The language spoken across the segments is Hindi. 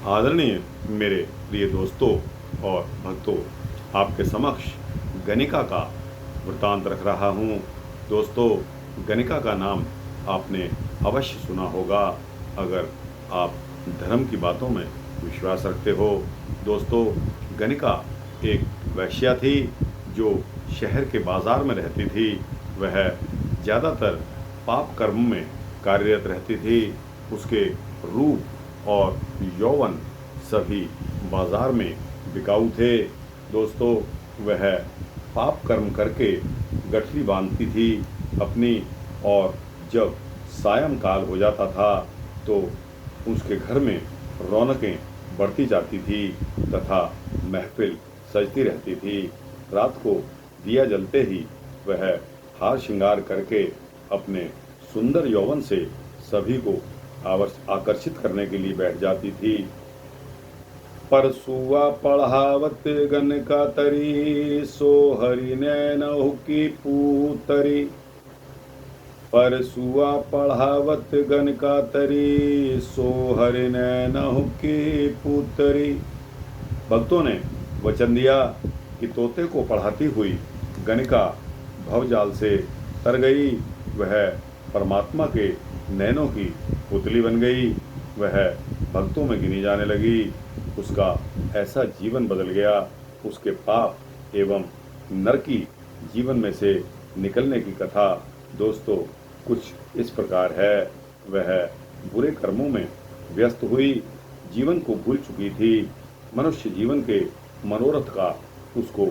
आदरणीय मेरे प्रिय दोस्तों और भक्तों, आपके समक्ष गणिका का वृत्तांत रख रहा हूँ। दोस्तों, गणिका का नाम आपने अवश्य सुना होगा, अगर आप धर्म की बातों में विश्वास रखते हो। दोस्तों, गणिका एक वैश्या थी जो शहर के बाजार में रहती थी। वह ज़्यादातर पाप कर्म में कार्यरत रहती थी। उसके रूप और यौवन सभी बाजार में बिकाऊ थे। दोस्तों, वह पाप कर्म करके गठरी बांधती थी अपनी, और जब सायंकाल हो जाता था तो उसके घर में रौनकें बढ़ती जाती थी तथा महफिल सजती रहती थी। रात को दिया जलते ही वह हार श्रृंगार करके अपने सुंदर यौवन से सभी को आकर्षित करने के लिए बैठ जाती थी। परसुआ पढ़ावत गणिका तरी, सो हरि नैनहु की पूतरी। परसुआ पढ़ावत गणिका तरी, सो हरि नैनहु की पूतरी। भक्तों ने वचन दिया कि तोते को पढ़ाती हुई गणिका भवजाल से तर गई। वह परमात्मा के नैनों की पुतली बन गई। वह भक्तों में गिनी जाने लगी। उसका ऐसा जीवन बदल गया। उसके पाप एवं नरकी जीवन में से निकलने की कथा दोस्तों कुछ इस प्रकार है। वह बुरे कर्मों में व्यस्त हुई, जीवन को भूल चुकी थी। मनुष्य जीवन के मनोरथ का उसको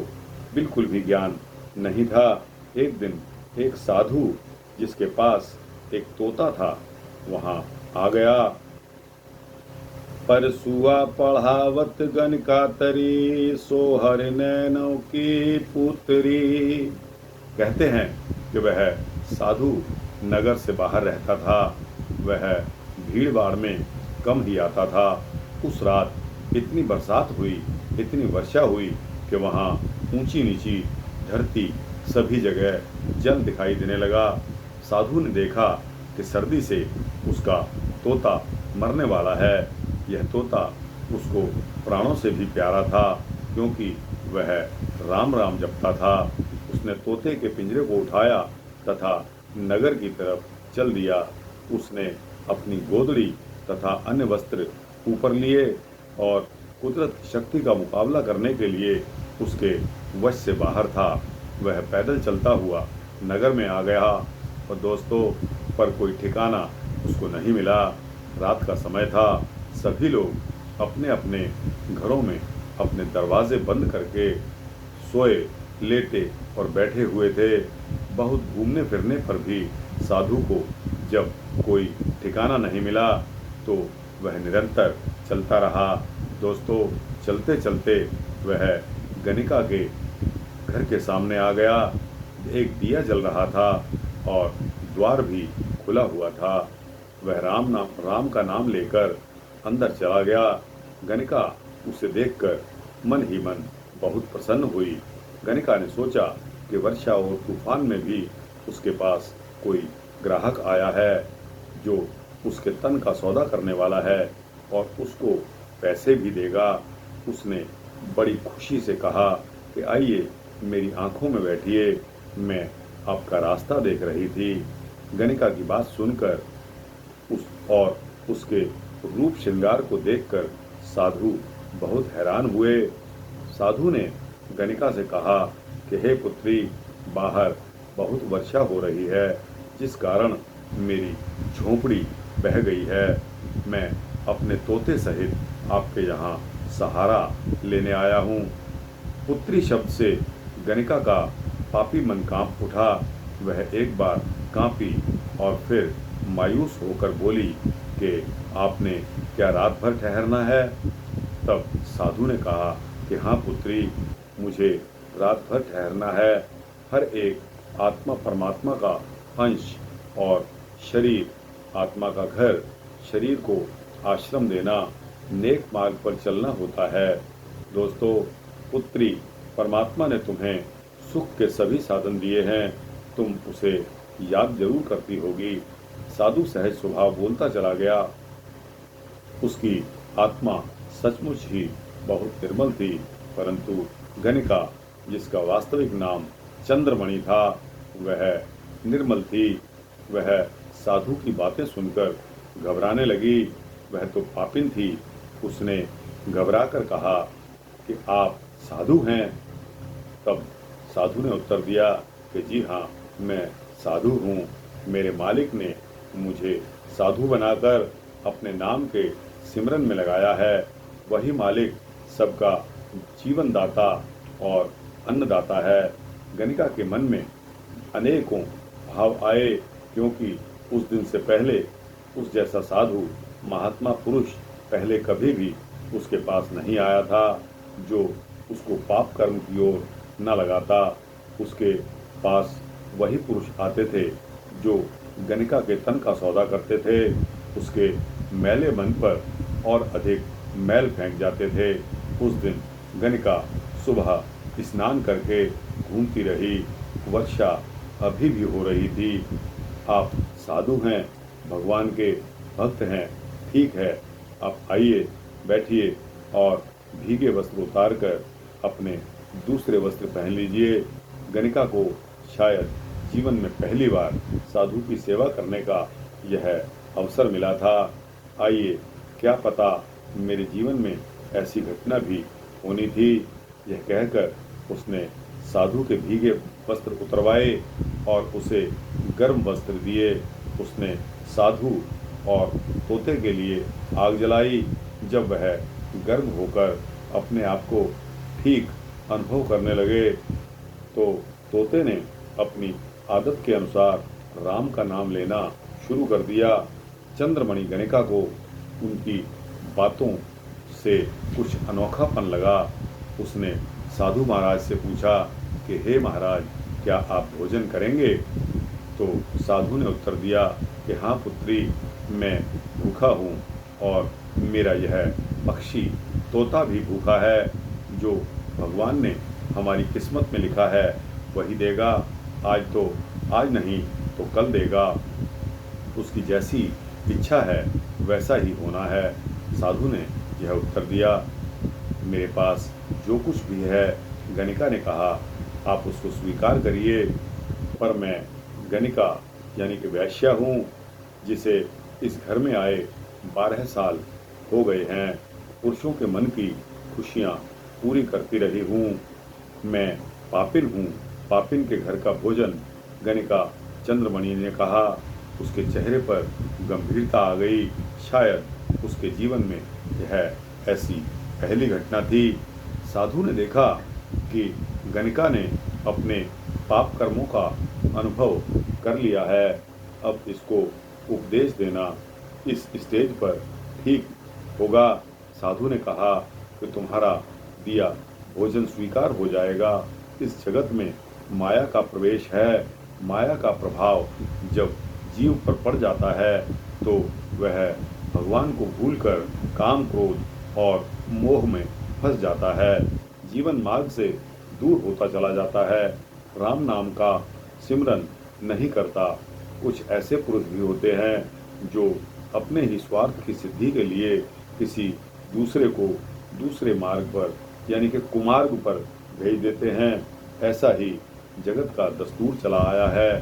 बिल्कुल भी ज्ञान नहीं था। एक दिन एक साधु जिसके पास एक तोता था वहां आ गया। परसुआ पढ़ावत गणिका तरी, सो हरि नैनों की पुत्री। कहते हैं कि वह साधु नगर से बाहर रहता था। वह भीड़ भाड़ में कम ही आता था। उस रात इतनी बरसात हुई, इतनी वर्षा हुई कि वहाँ ऊंची नीची धरती सभी जगह जल दिखाई देने लगा। साधु ने देखा कि सर्दी से उसका तोता मरने वाला है। यह तोता उसको प्राणों से भी प्यारा था, क्योंकि वह राम राम जपता था। उसने तोते के पिंजरे को उठाया तथा नगर की तरफ चल दिया। उसने अपनी गोदड़ी तथा अन्य वस्त्र ऊपर लिए और कुदरत की शक्ति का मुकाबला करने के लिए उसके वश से बाहर था। वह पैदल चलता हुआ नगर में आ गया और दोस्तों पर कोई ठिकाना उसको नहीं मिला। रात का समय था। सभी लोग अपने अपने घरों में अपने दरवाजे बंद करके सोए, लेटे और बैठे हुए थे। बहुत घूमने फिरने पर भी साधु को जब कोई ठिकाना नहीं मिला तो वह निरंतर चलता रहा। दोस्तों, चलते चलते वह गणिका के घर के सामने आ गया। एक दिया जल रहा था और द्वार भी खुला हुआ था। वह राम का नाम लेकर अंदर चला गया। गणिका उसे देखकर मन ही मन बहुत प्रसन्न हुई। गणिका ने सोचा कि वर्षा और तूफान में भी उसके पास कोई ग्राहक आया है जो उसके तन का सौदा करने वाला है और उसको पैसे भी देगा। उसने बड़ी खुशी से कहा कि आइए मेरी आंखों में बैठिए, मैं आपका रास्ता देख रही थी। गणिका की बात सुनकर उसके रूप श्रृंगार को देखकर साधु बहुत हैरान हुए। साधु ने गणिका से कहा कि हे पुत्री, बाहर बहुत वर्षा हो रही है, जिस कारण मेरी झोंपड़ी बह गई है। मैं अपने तोते सहित आपके यहाँ सहारा लेने आया हूँ। पुत्री शब्द से गणिका का पापी मन कांप उठा। वह एक बार कांपी और फिर मायूस होकर बोली कि आपने क्या रात भर ठहरना है? तब साधु ने कहा कि हाँ पुत्री, मुझे रात भर ठहरना है। हर एक आत्मा परमात्मा का अंश और शरीर आत्मा का घर, शरीर को आश्रम देना, नेक मार्ग पर चलना होता है। दोस्तों, पुत्री, परमात्मा ने तुम्हें सुख के सभी साधन दिए हैं, तुम उसे याद जरूर करती होगी। साधु सहज स्वभाव बोलता चला गया। उसकी आत्मा सचमुच ही बहुत निर्मल थी, परंतु गणिका, जिसका वास्तविक नाम चंद्रमणि था, वह निर्मल थी। वह साधु की बातें सुनकर घबराने लगी। वह तो पापिन थी। उसने घबरा कर कहा कि आप साधु हैं। तब साधु ने उत्तर दिया कि जी हाँ, मैं साधु हूँ। मेरे मालिक ने मुझे साधु बनाकर अपने नाम के सिमरन में लगाया है। वही मालिक सबका जीवन दाता और अन्नदाता है। गणिका के मन में अनेकों भाव आए, क्योंकि उस दिन से पहले उस जैसा साधु महात्मा पुरुष पहले कभी भी उसके पास नहीं आया था, जो उसको पाप कर्म की ओर न लगाता। उसके पास वही पुरुष आते थे जो गणिका के तन का सौदा करते थे। उसके मैले मन पर और अधिक मैल फेंक जाते थे। उस दिन गणिका सुबह स्नान करके घूमती रही। वर्षा अभी भी हो रही थी। आप साधु हैं, भगवान के भक्त हैं, ठीक है, आप आइए, बैठिए और भीगे वस्त्र उतार कर अपने दूसरे वस्त्र पहन लीजिए। गणिका को शायद जीवन में पहली बार साधु की सेवा करने का यह अवसर मिला था। आइए, क्या पता मेरे जीवन में ऐसी घटना भी होनी थी। यह कहकर उसने साधु के भीगे वस्त्र उतरवाए और उसे गर्म वस्त्र दिए। उसने साधु और तोते के लिए आग जलाई। जब वह गर्म होकर अपने आप को ठीक अनुभव करने लगे, तो तोते ने अपनी आदत के अनुसार राम का नाम लेना शुरू कर दिया। चंद्रमणि गणिका को उनकी बातों से कुछ अनोखापन लगा। उसने साधु महाराज से पूछा कि हे महाराज, क्या आप भोजन करेंगे? तो साधु ने उत्तर दिया कि हाँ पुत्री, मैं भूखा हूँ और मेरा यह पक्षी तोता भी भूखा है। जो भगवान ने हमारी किस्मत में लिखा है वही देगा। आज नहीं तो कल देगा। उसकी जैसी इच्छा है वैसा ही होना है। साधु ने यह उत्तर दिया। मेरे पास जो कुछ भी है, गणिका ने कहा, आप उसको स्वीकार करिए, पर मैं गणिका यानी कि वैश्या हूँ, जिसे इस घर में आए 12 साल हो गए हैं। पुरुषों के मन की खुशियाँ पूरी करती रही हूँ। मैं पापिन हूँ। पापिन के घर का भोजन, गणिका चंद्रमणि ने कहा। उसके चेहरे पर गंभीरता आ गई। शायद उसके जीवन में यह ऐसी पहली घटना थी। साधु ने देखा कि गणिका ने अपने पाप कर्मों का अनुभव कर लिया है। अब इसको उपदेश देना इस स्टेज पर ठीक होगा। साधु ने कहा कि तुम्हारा दिया भोजन स्वीकार हो जाएगा। इस जगत में माया का प्रवेश है। माया का प्रभाव जब जीव पर पड़ जाता है तो वह भगवान को भूलकर काम, क्रोध और मोह में फंस जाता है। जीवन मार्ग से दूर होता चला जाता है। राम नाम का सिमरन नहीं करता। कुछ ऐसे पुरुष भी होते हैं जो अपने ही स्वार्थ की सिद्धि के लिए किसी दूसरे को दूसरे मार्ग पर यानी कि कुमार्ग पर भेज देते हैं। ऐसा ही जगत का दस्तूर चला आया है।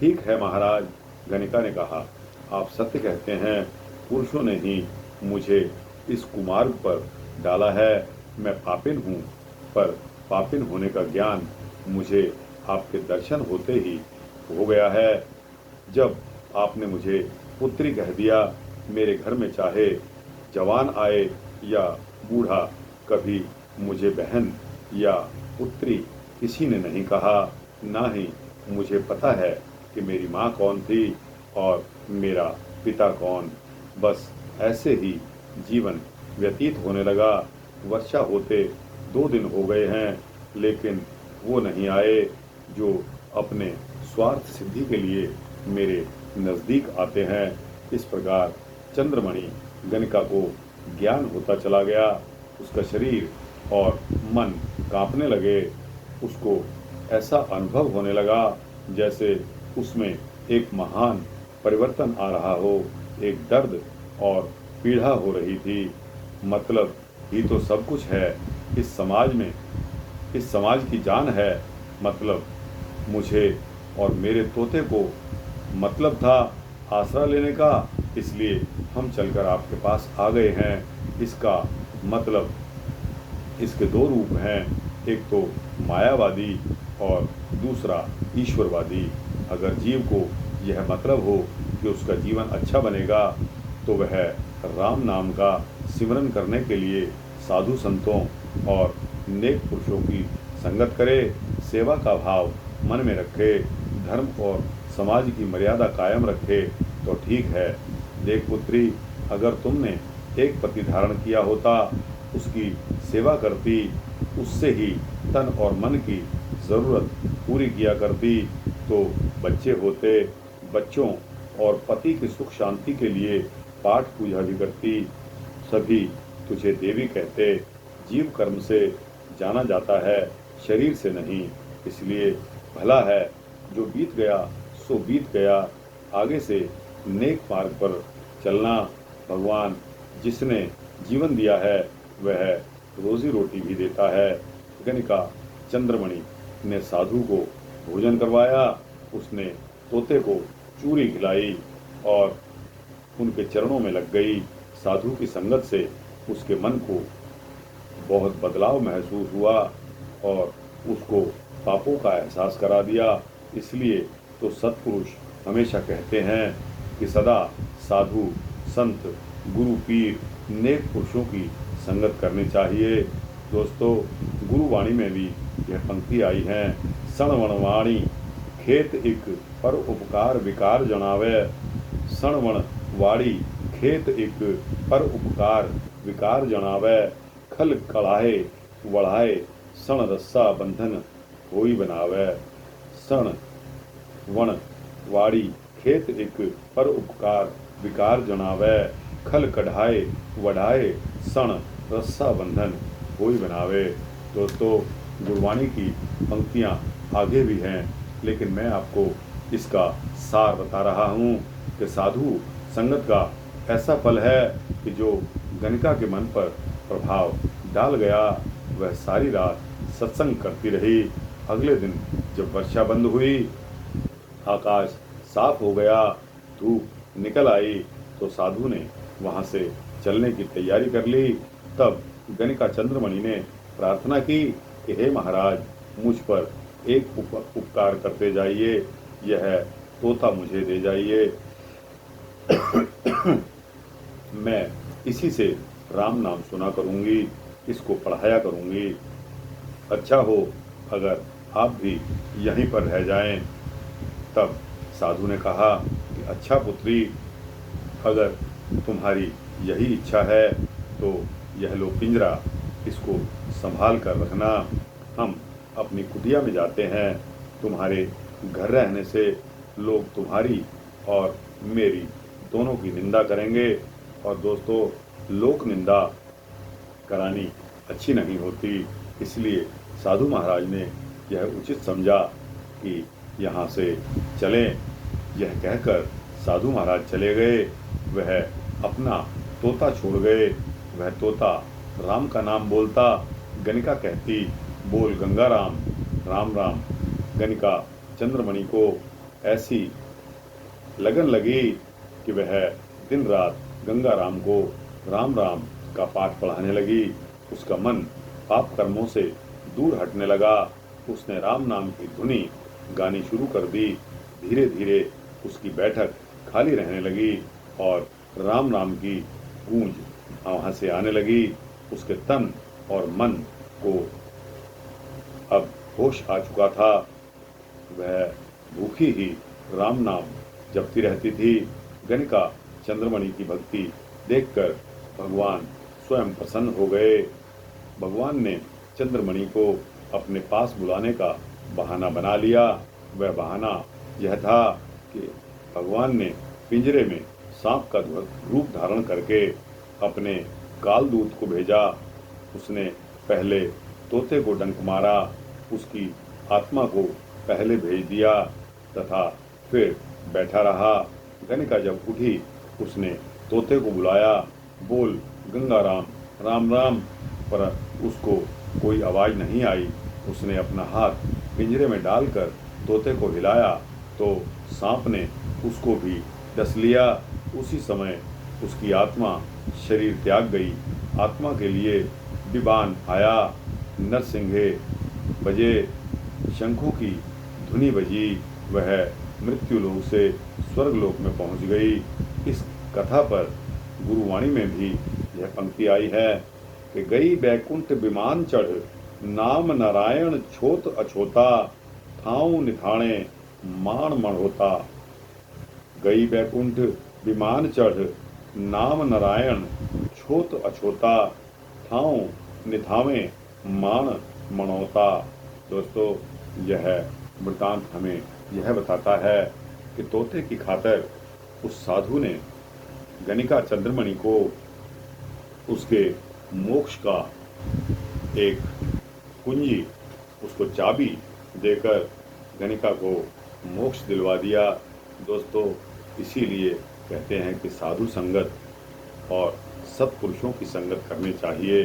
ठीक है महाराज, गणिका ने कहा, आप सत्य कहते हैं। पुरुषों ने ही मुझे इस कुमार्ग पर डाला है। मैं पापिन हूँ, पर पापिन होने का ज्ञान मुझे आपके दर्शन होते ही हो गया है। जब आपने मुझे पुत्री कह दिया, मेरे घर में चाहे जवान आए या बूढ़ा, कभी मुझे बहन या पुत्री किसी ने नहीं कहा। ना ही मुझे पता है कि मेरी माँ कौन थी और मेरा पिता कौन। बस ऐसे ही जीवन व्यतीत होने लगा। वर्षा होते 2 दिन हो गए हैं, लेकिन वो नहीं आए जो अपने स्वार्थ सिद्धि के लिए मेरे नज़दीक आते हैं। इस प्रकार चंद्रमणि गणिका को ज्ञान होता चला गया। उसका शरीर और मन कांपने लगे। उसको ऐसा अनुभव होने लगा जैसे उसमें एक महान परिवर्तन आ रहा हो। एक दर्द और पीड़ा हो रही थी। मतलब ही तो सब कुछ है इस समाज में, इस समाज की जान है। मतलब मुझे और मेरे तोते को मतलब था आसरा लेने का, इसलिए हम चलकर आपके पास आ गए हैं। इसका मतलब इसके दो रूप हैं, एक तो मायावादी और दूसरा ईश्वरवादी। अगर जीव को यह मतलब हो कि उसका जीवन अच्छा बनेगा तो वह राम नाम का सिमरन करने के लिए साधु संतों और नेक पुरुषों की संगत करे, सेवा का भाव मन में रखे, धर्म और समाज की मर्यादा कायम रखे तो ठीक है। देख पुत्री, अगर तुमने एक पति धारण किया होता, उसकी सेवा करती, उससे ही तन और मन की ज़रूरत पूरी किया करती तो बच्चे होते, बच्चों और पति की सुख शांति के लिए पाठ पूजा भी करती। सभी तुझे देवी कहते। जीव कर्म से जाना जाता है, शरीर से नहीं। इसलिए भला है जो बीत गया सो बीत गया, आगे से नेक मार्ग पर चलना। भगवान जिसने जीवन दिया है वह रोजी रोटी भी देता है। गणिका चंद्रमणि ने साधु को भोजन करवाया, उसने तोते को चूरी खिलाई और उनके चरणों में लग गई। साधु की संगत से उसके मन को बहुत बदलाव महसूस हुआ और उसको पापों का एहसास करा दिया। इसलिए तो सत्पुरुष हमेशा कहते हैं कि सदा साधु संत गुरु पीर नेक पुरुषों की संगत करनी चाहिए। दोस्तों, गुरुवाणी में भी यह पंक्ति आई है, सणवण वाणी खेत इक पर उपकार विकार जनावे। सणवण वाड़ी खेत इक पर उपकार विकार जनावे। खल कढ़ाए वढ़ाए सण रस्सा बंधन होई बनावे। सण वण वाड़ी खेत इक पर उपकार विकार जनावे। खल कढ़ाए वढ़ाए सण रस्सा बंधन होई बनावे। दोस्तों, गुरबाणी की पंक्तियाँ आगे भी हैं, लेकिन मैं आपको इसका सार बता रहा हूँ कि साधु संगत का ऐसा फल है कि जो गणिका के मन पर प्रभाव डाल गया, वह सारी रात सत्संग करती रही। अगले दिन जब वर्षा बंद हुई, आकाश साफ हो गया, धूप निकल आई, तो साधु ने वहाँ से चलने की तैयारी कर ली। तब गणिका चंद्रमणि ने प्रार्थना की कि हे महाराज, मुझ पर एक उपकार करते जाइए, यह तोता मुझे दे जाइए। मैं इसी से राम नाम सुना करूँगी, इसको पढ़ाया करूँगी। अच्छा हो अगर आप भी यहीं पर रह जाएं। तब साधु ने कहा कि अच्छा पुत्री, अगर तुम्हारी यही इच्छा है तो यह लो पिंजरा, इसको संभाल कर रखना। हम अपनी कुटिया में जाते हैं। तुम्हारे घर रहने से लोग तुम्हारी और मेरी दोनों की निंदा करेंगे, और दोस्तों, लोक निंदा करानी अच्छी नहीं होती। इसलिए साधु महाराज ने यह उचित समझा कि यहाँ से चलें। यह कहकर साधु महाराज चले गए। वह अपना तोता छोड़ गए। वह तोता राम का नाम बोलता। गणिका कहती, बोल गंगा राम, राम राम। गणिका चंद्रमणि को ऐसी लगन लगी कि वह दिन रात गंगा राम को राम राम का पाठ पढ़ाने लगी। उसका मन पाप कर्मों से दूर हटने लगा। उसने राम नाम की धुनी गानी शुरू कर दी। धीरे धीरे उसकी बैठक खाली रहने लगी और राम राम की गूंज वहाँ से आने लगी। उसके तन और मन को अब होश आ चुका था। वह भूखी ही राम नाम जपती रहती थी। गणिका चंद्रमणि की भक्ति देखकर भगवान स्वयं प्रसन्न हो गए। भगवान ने चंद्रमणि को अपने पास बुलाने का बहाना बना लिया। वह बहाना यह था कि भगवान ने पिंजरे में सांप का रूप धारण करके अपने कालदूत को भेजा। उसने पहले तोते को डंक मारा, उसकी आत्मा को पहले भेज दिया तथा फिर बैठा रहा। गणिका जब उठी, उसने तोते को बुलाया, बोल गंगा राम, राम राम। पर उसको कोई आवाज़ नहीं आई। उसने अपना हाथ पिंजरे में डालकर तोते को हिलाया तो सांप ने उसको भी डस लिया। उसी समय उसकी आत्मा शरीर त्याग गई। आत्मा के लिए विमान आया, नरसिंघे बजे, शंखों की धुनी बजी, वह मृत्युलोक से स्वर्गलोक में पहुंच गई। इस कथा पर गुरुवाणी में भी यह पंक्ति आई है कि गई बैकुंठ विमान चढ़, नाम नारायण छोत अछोता, थाऊ निथाणे मान मणोता। गई बैकुंठ विमान चढ़, नाम नारायण छोत अछोता, थाऊ निथावे मान मणोता। दोस्तों, यह वृतांत हमें यह बताता है कि तोते की खातिर उस साधु ने गणिका चंद्रमणि को उसके मोक्ष का एक कुंजी, उसको चाबी देकर गणिका को मोक्ष दिलवा दिया। दोस्तों, इसीलिए कहते हैं कि साधु संगत और सत्पुरुषों की संगत करनी चाहिए।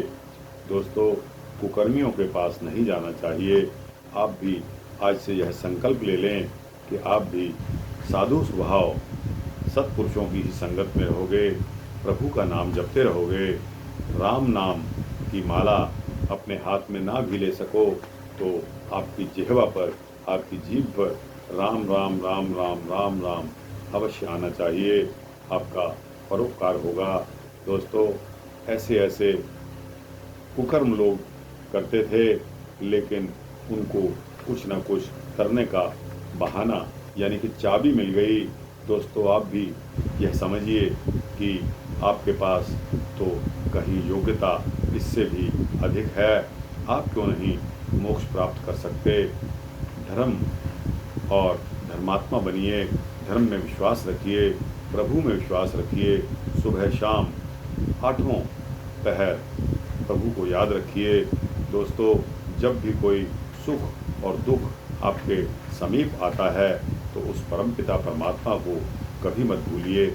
दोस्तों, कुकर्मियों के पास नहीं जाना चाहिए। आप भी आज से यह संकल्प ले लें कि आप भी साधु स्वभाव सत्पुरुषों की ही संगत में रहोगे, प्रभु का नाम जपते रहोगे। राम नाम की माला अपने हाथ में ना भी ले सको तो आपकी जिह्वा पर, आपकी जीभ पर राम राम राम राम राम राम अवश्य आना चाहिए। आपका परोपकार होगा। दोस्तों, ऐसे ऐसे कुकर्म लोग करते थे, लेकिन उनको कुछ ना कुछ करने का बहाना यानी कि चाबी मिल गई। दोस्तों, आप भी यह समझिए कि आपके पास तो कहीं योग्यता इससे भी अधिक है। आप क्यों नहीं मोक्ष प्राप्त कर सकते? धर्म और धर्मात्मा बनिए, धर्म में विश्वास रखिए, प्रभु में विश्वास रखिए। सुबह शाम आठों पहर प्रभु को याद रखिए। दोस्तों, जब भी कोई सुख और दुख आपके समीप आता है तो उस परमपिता परमात्मा को कभी मत भूलिए।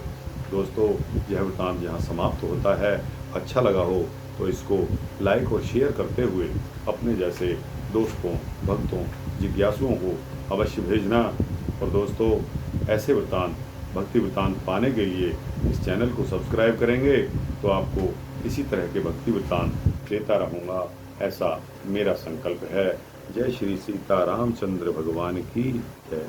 दोस्तों, यह वृतांत यहाँ समाप्त होता है। अच्छा लगा हो तो इसको लाइक और शेयर करते हुए अपने जैसे दोस्तों, भक्तों, जिज्ञासुओं को अवश्य भेजना। और दोस्तों, ऐसे वृतांत, भक्ति वृतांत पाने के लिए इस चैनल को सब्सक्राइब करेंगे तो आपको इसी तरह के भक्ति वृतांत देता रहूँगा, ऐसा मेरा संकल्प है। जय श्री सीता रामचंद्र भगवान की जय।